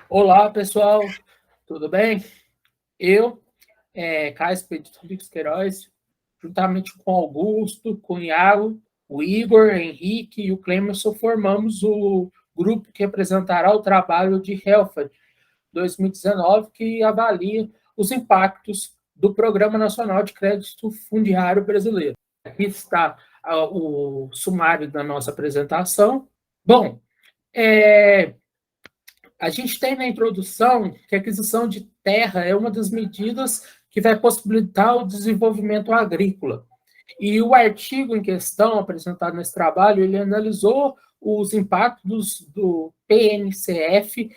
Olá, pessoal, tudo bem? Eu, Caio Expedito Rodrigues Queiroz, juntamente com o Augusto, com o Iago, o Igor, o Henrique e o Clemerson, formamos o grupo que representará o trabalho de Helfand 2019, que avalia os impactos do Programa Nacional de Crédito Fundiário Brasileiro. Aqui está o sumário da nossa apresentação. Bom, a gente tem na introdução que a aquisição de terra é uma das medidas que vai possibilitar o desenvolvimento agrícola. E o artigo em questão, apresentado nesse trabalho, ele analisou os impactos do PNCF,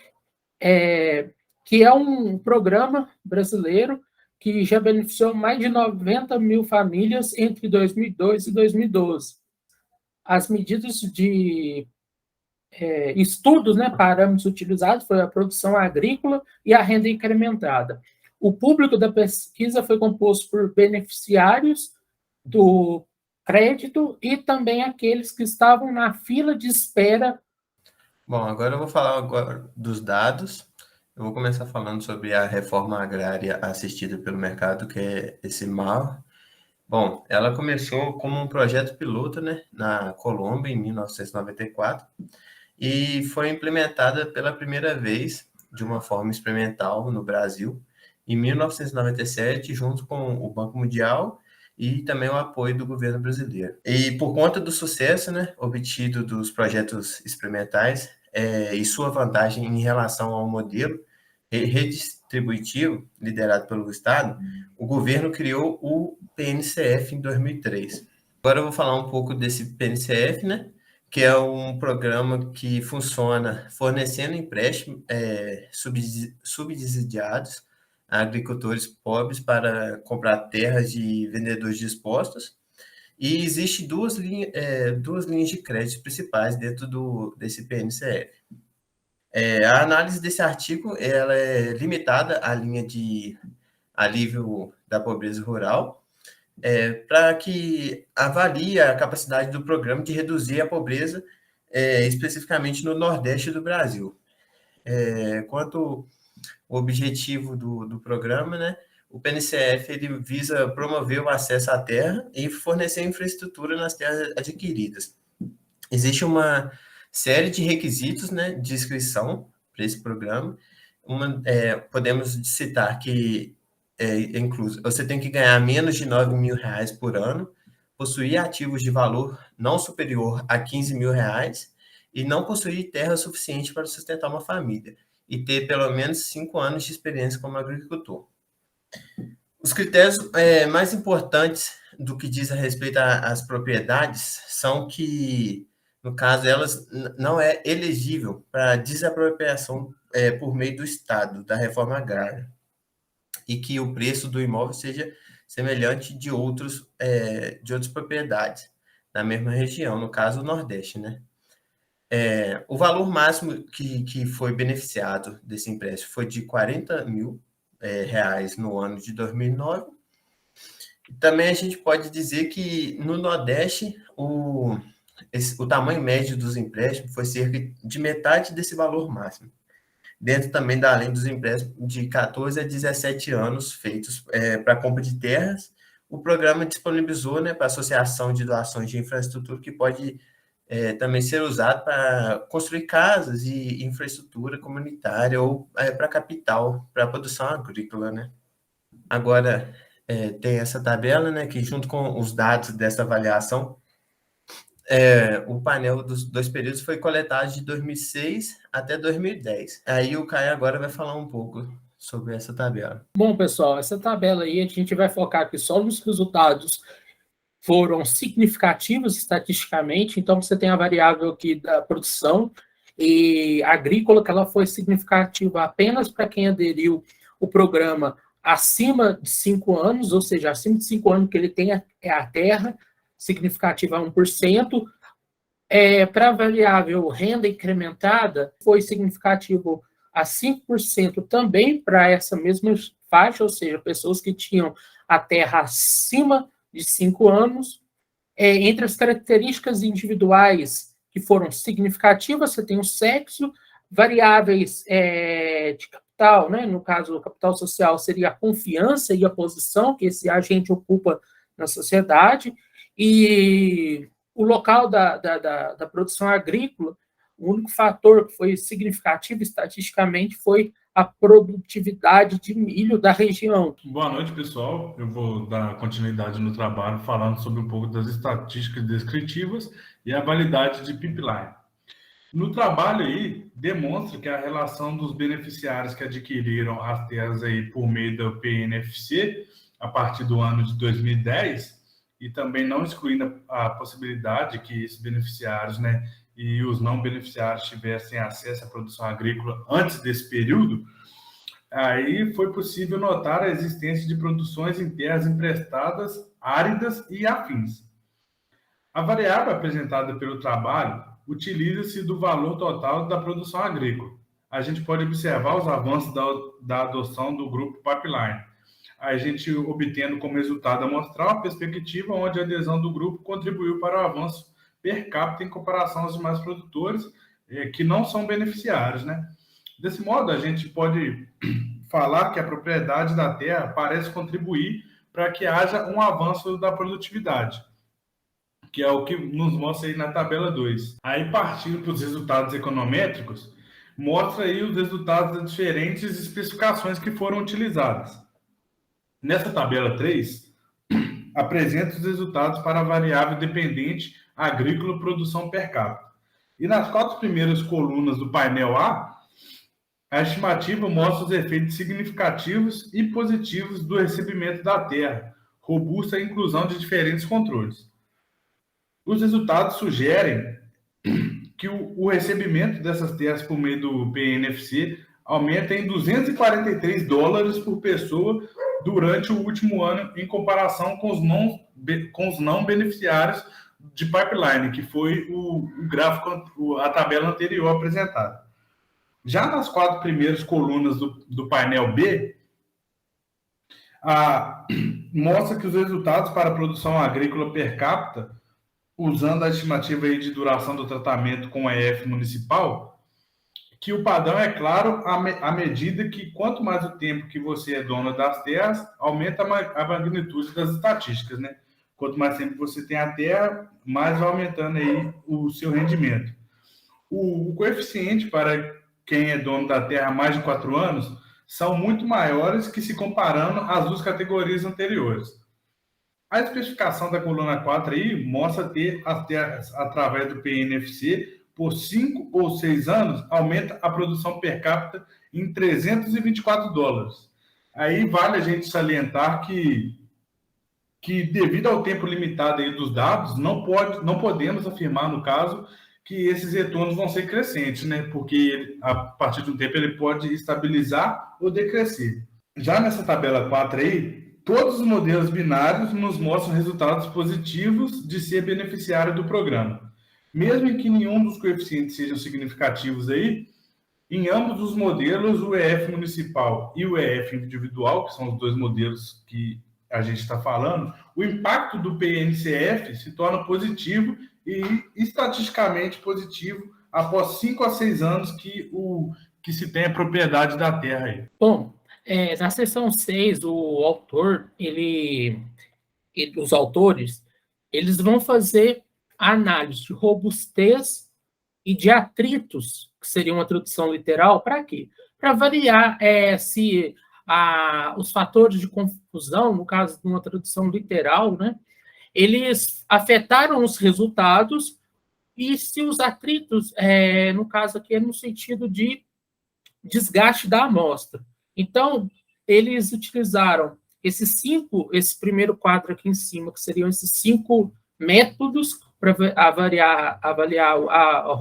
que é um programa brasileiro que já beneficiou mais de 90 mil famílias entre 2002 e 2012. As medidas de estudos, parâmetros utilizados foi a produção agrícola e a renda incrementada. O público da pesquisa foi composto por beneficiários do crédito e também aqueles que estavam na fila de espera. Bom, agora eu vou falar agora dos dados. Eu vou começar falando sobre a reforma agrária assistida pelo mercado, que é esse MAR. Bom, ela começou como um projeto piloto, na Colômbia, em 1994, e foi implementada pela primeira vez de uma forma experimental no Brasil, em 1997, junto com o Banco Mundial e também o apoio do governo brasileiro. E por conta do sucesso, obtido dos projetos experimentais e sua vantagem em relação ao modelo redistributivo liderado pelo Estado, o governo criou o PNCF em 2003. Agora eu vou falar um pouco desse PNCF, que é um programa que funciona fornecendo empréstimos subsidiados a agricultores pobres para comprar terras de vendedores dispostos. E existe duas linhas de crédito principais dentro desse PNCF. A análise desse artigo ela é limitada à linha de alívio da pobreza rural, para que avalie a capacidade do programa de reduzir a pobreza, especificamente no Nordeste do Brasil. Quanto ao objetivo do programa, o PNCF ele visa promover o acesso à terra e fornecer infraestrutura nas terras adquiridas. Existe uma série de requisitos, de inscrição para esse programa. Podemos citar que incluso, você tem que ganhar menos de R$ 9.000 por ano, possuir ativos de valor não superior a R$ 15.000 e não possuir terra suficiente para sustentar uma família e ter pelo menos 5 anos de experiência como agricultor. Os critérios mais importantes do que diz a respeito às propriedades são que, no caso, elas não é elegível para desapropriação por meio do Estado, da reforma agrária, e que o preço do imóvel seja semelhante de outras propriedades na mesma região, no caso, o Nordeste, o valor máximo que foi beneficiado desse empréstimo foi de R$ 40.000 no ano de 2009. Também a gente pode dizer que no Nordeste o tamanho médio dos empréstimos foi cerca de metade desse valor máximo, dentro também da além dos empréstimos de 14 a 17 anos feitos para compra de terras. O programa disponibilizou para a Associação de Doações de Infraestrutura, que pode também ser usado para construir casas e infraestrutura comunitária ou para capital, para a produção agrícola. Agora, tem essa tabela, que junto com os dados dessa avaliação, o painel dos 2 períodos foi coletado de 2006 até 2010. Aí o Caio agora vai falar um pouco sobre essa tabela. Bom, pessoal, essa tabela aí a gente vai focar aqui só nos resultados foram significativos estatisticamente. Então, você tem a variável aqui da produção e agrícola, que ela foi significativa apenas para quem aderiu o programa acima de 5 anos, ou seja, acima de 5 anos que ele tem a terra, significativa a 1%. Para a variável renda incrementada, foi significativo a 5% também para essa mesma faixa, ou seja, pessoas que tinham a terra acima de 5 anos. Entre as características individuais que foram significativas, você tem o sexo, Variáveis de capital, né? No caso, o capital social seria a confiança e a posição que esse agente ocupa na sociedade, e o local da produção agrícola, o único fator que foi significativo estatisticamente foi a produtividade de milho da região. Boa noite, pessoal. Eu vou dar continuidade no trabalho falando sobre um pouco das estatísticas descritivas e a validade de pipeline. No trabalho aí, demonstra que a relação dos beneficiários que adquiriram as terras aí por meio do PNFC a partir do ano de 2010, e também não excluindo a possibilidade que esses beneficiários, né, e os não beneficiários tivessem acesso à produção agrícola antes desse período, aí foi possível notar a existência de produções em terras emprestadas, áridas e afins. A variável apresentada pelo trabalho utiliza-se do valor total da produção agrícola. A gente pode observar os avanços da adoção do grupo pipeline. A gente obtendo como resultado amostral uma perspectiva onde a adesão do grupo contribuiu para o avanço per capita em comparação aos demais produtores que não são beneficiários, né? Desse modo, a gente pode falar que a propriedade da terra parece contribuir para que haja um avanço da produtividade, que é o que nos mostra aí na tabela 2. Aí, partindo para os resultados econométricos, mostra aí os resultados das diferentes especificações que foram utilizadas. Nessa tabela 3, apresenta os resultados para a variável dependente agrícola produção per capita. E nas 4 primeiras colunas do painel a estimativa mostra os efeitos significativos e positivos do recebimento da terra, robusta inclusão de diferentes controles. Os resultados sugerem que o recebimento dessas terras por meio do PNFC aumenta em $243 por pessoa durante o último ano, em comparação com os não beneficiários de pipeline, que foi o gráfico, a tabela anterior apresentada. Já nas 4 primeiras colunas do painel B, mostra que os resultados para a produção agrícola per capita, usando a estimativa aí de duração do tratamento com EF municipal, que o padrão é claro à medida que quanto mais o tempo que você é dono das terras, aumenta a magnitude das estatísticas, né? Quanto mais tempo você tem a terra, mais vai aumentando aí o seu rendimento. O coeficiente para quem é dono da terra há mais de 4 anos são muito maiores que se comparando às 2 categorias anteriores. A especificação da coluna 4 aí mostra ter as terras através do PNFC por 5 ou 6 anos, aumenta a produção per capita em $324. Aí vale a gente salientar que devido ao tempo limitado aí dos dados, não podemos afirmar, no caso, que esses retornos vão ser crescentes, né? Porque a partir de um tempo ele pode estabilizar ou decrescer. Já nessa tabela 4 aí, todos os modelos binários nos mostram resultados positivos de ser beneficiário do programa. Mesmo que nenhum dos coeficientes sejam significativos aí, em ambos os modelos, o EF municipal e o EF individual, que são os 2 modelos que a gente está falando, o impacto do PNCF se torna positivo e estatisticamente positivo após 5 a 6 anos que se tem a propriedade da terra aí. Bom, na seção 6, o autor, os autores, eles vão fazer a análise de robustez e de atritos, que seria uma tradução literal, para quê? Para avaliar se os fatores de confusão, no caso de uma tradução literal, né, eles afetaram os resultados e se os atritos, no caso aqui, é no sentido de desgaste da amostra. Então, eles utilizaram esse primeiro quadro aqui em cima, que seriam esses 5 métodos para avaliar a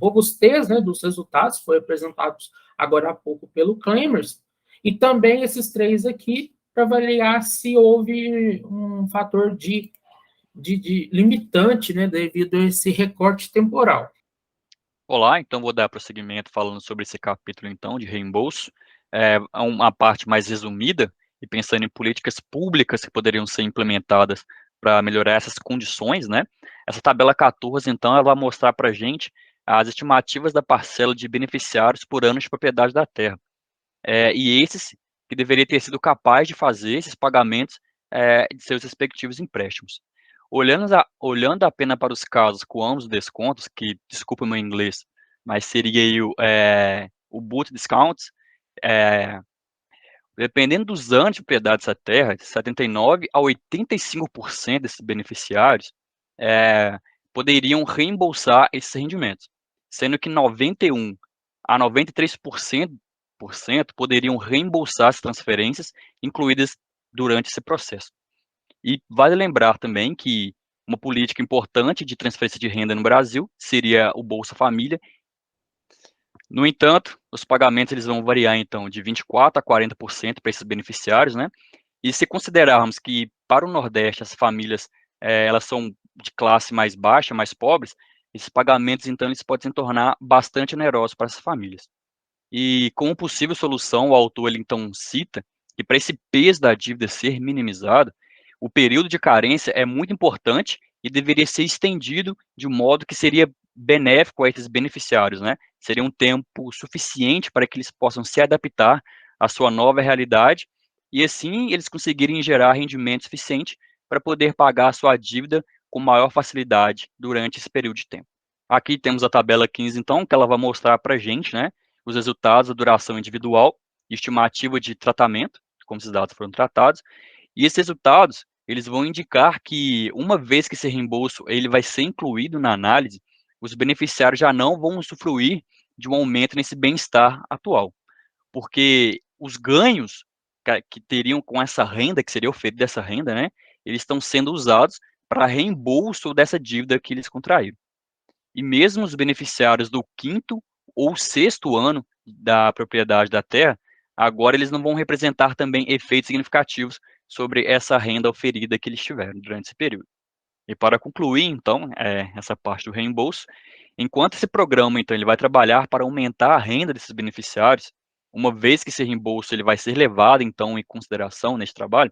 robustez, né, dos resultados, foi apresentados agora há pouco pelo Clemers, e também esses 3 aqui para avaliar se houve um fator de limitante, né, devido a esse recorte temporal. Olá, então vou dar prosseguimento falando sobre esse capítulo, então, de reembolso. Uma parte mais resumida, e pensando em políticas públicas que poderiam ser implementadas para melhorar essas condições, né? Essa tabela 14, então, ela vai mostrar para a gente as estimativas da parcela de beneficiários por ano de propriedade da terra. E esses que deveria ter sido capaz de fazer esses pagamentos de seus respectivos empréstimos. Olhando apenas para os casos com ambos os descontos, que, desculpa o meu inglês, mas seria aí o boot discounts, dependendo dos anos de propriedade dessa terra, de 79% a 85% desses beneficiários poderiam reembolsar esses rendimentos, sendo que 91% a 93% poderiam reembolsar as transferências incluídas durante esse processo. E vale lembrar também que uma política importante de transferência de renda no Brasil seria o Bolsa Família. No entanto, os pagamentos eles vão variar, então, de 24% a 40% para esses beneficiários, né? E se considerarmos que, para o Nordeste, as famílias elas são de classe mais baixa, mais pobres, esses pagamentos, então, eles podem se tornar bastante onerosos para essas famílias. E como possível solução, o autor, ele, então, cita que para esse peso da dívida ser minimizado, o período de carência é muito importante e deveria ser estendido de um modo que seria benéfico a esses beneficiários, né? Seria um tempo suficiente para que eles possam se adaptar à sua nova realidade e, assim, eles conseguirem gerar rendimento suficiente para poder pagar a sua dívida com maior facilidade durante esse período de tempo. Aqui temos a tabela 15, então, que ela vai mostrar para a gente, né, os resultados da duração individual e estimativa de tratamento, como esses dados foram tratados, e esses resultados, eles vão indicar que, uma vez que esse reembolso ele vai ser incluído na análise, os beneficiários já não vão usufruir de um aumento nesse bem-estar atual, porque os ganhos que teriam com essa renda, que seria oferida dessa renda, né, eles estão sendo usados para reembolso dessa dívida que eles contraíram. E mesmo os beneficiários do 5º ou 6º ano da propriedade da terra, agora eles não vão representar também efeitos significativos sobre essa renda oferida que eles tiveram durante esse período. E para concluir, então, essa parte do reembolso, enquanto esse programa, então, ele vai trabalhar para aumentar a renda desses beneficiários, uma vez que esse reembolso ele vai ser levado, então, em consideração nesse trabalho,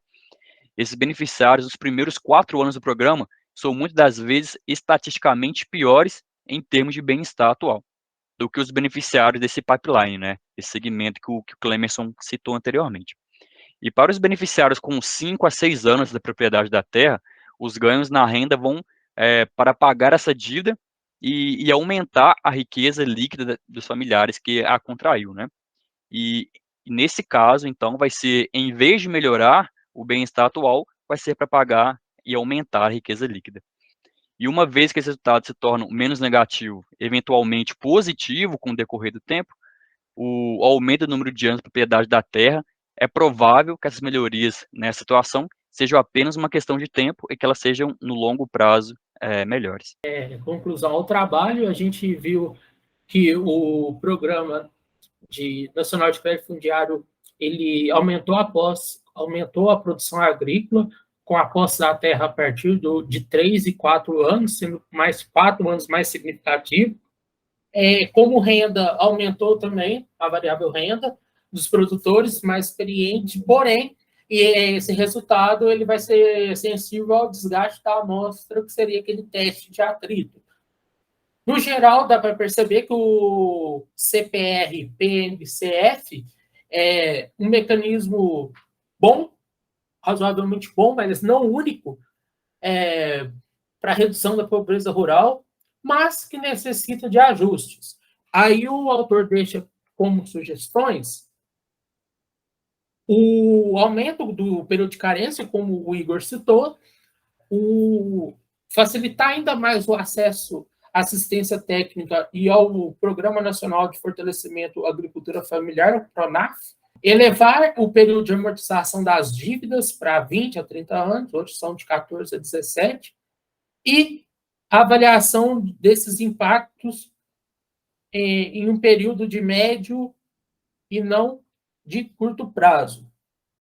esses beneficiários, nos primeiros 4 anos do programa, são muitas das vezes estatisticamente piores em termos de bem-estar atual do que os beneficiários desse pipeline, né? Esse segmento que o Clemerson citou anteriormente. E para os beneficiários com 5 a 6 anos da propriedade da terra, os ganhos na renda vão para pagar essa dívida e aumentar a riqueza líquida dos familiares que a contraiu, né? E nesse caso, então, vai ser, em vez de melhorar o bem-estar atual, vai ser para pagar e aumentar a riqueza líquida. E uma vez que esse resultado se torna menos negativo, eventualmente positivo com o decorrer do tempo, o aumento do número de anos de propriedade da terra, é provável que essas melhorias nessa situação sejam apenas uma questão de tempo e que elas sejam, no longo prazo, melhores. Conclusão ao trabalho, a gente viu que o programa nacional de crédito fundiário ele aumentou a produção agrícola com a posse da terra a partir de 3 e 4 anos, sendo mais 4 anos mais significativo. Como renda, aumentou também a variável renda dos produtores mais experientes, porém, esse resultado ele vai ser sensível ao desgaste da amostra, que seria aquele teste de atrito. No geral, dá para perceber que o CPR-PMCF é um mecanismo bom, razoavelmente bom, mas não único, para a redução da pobreza rural, mas que necessita de ajustes. Aí o autor deixa como sugestões o aumento do período de carência, como o Igor citou, facilitar ainda mais o acesso à assistência técnica e ao Programa Nacional de Fortalecimento à Agricultura Familiar, o PRONAF, elevar o período de amortização das dívidas para 20 a 30 anos, hoje são de 14 a 17, e a avaliação desses impactos em um período de médio e não de curto prazo.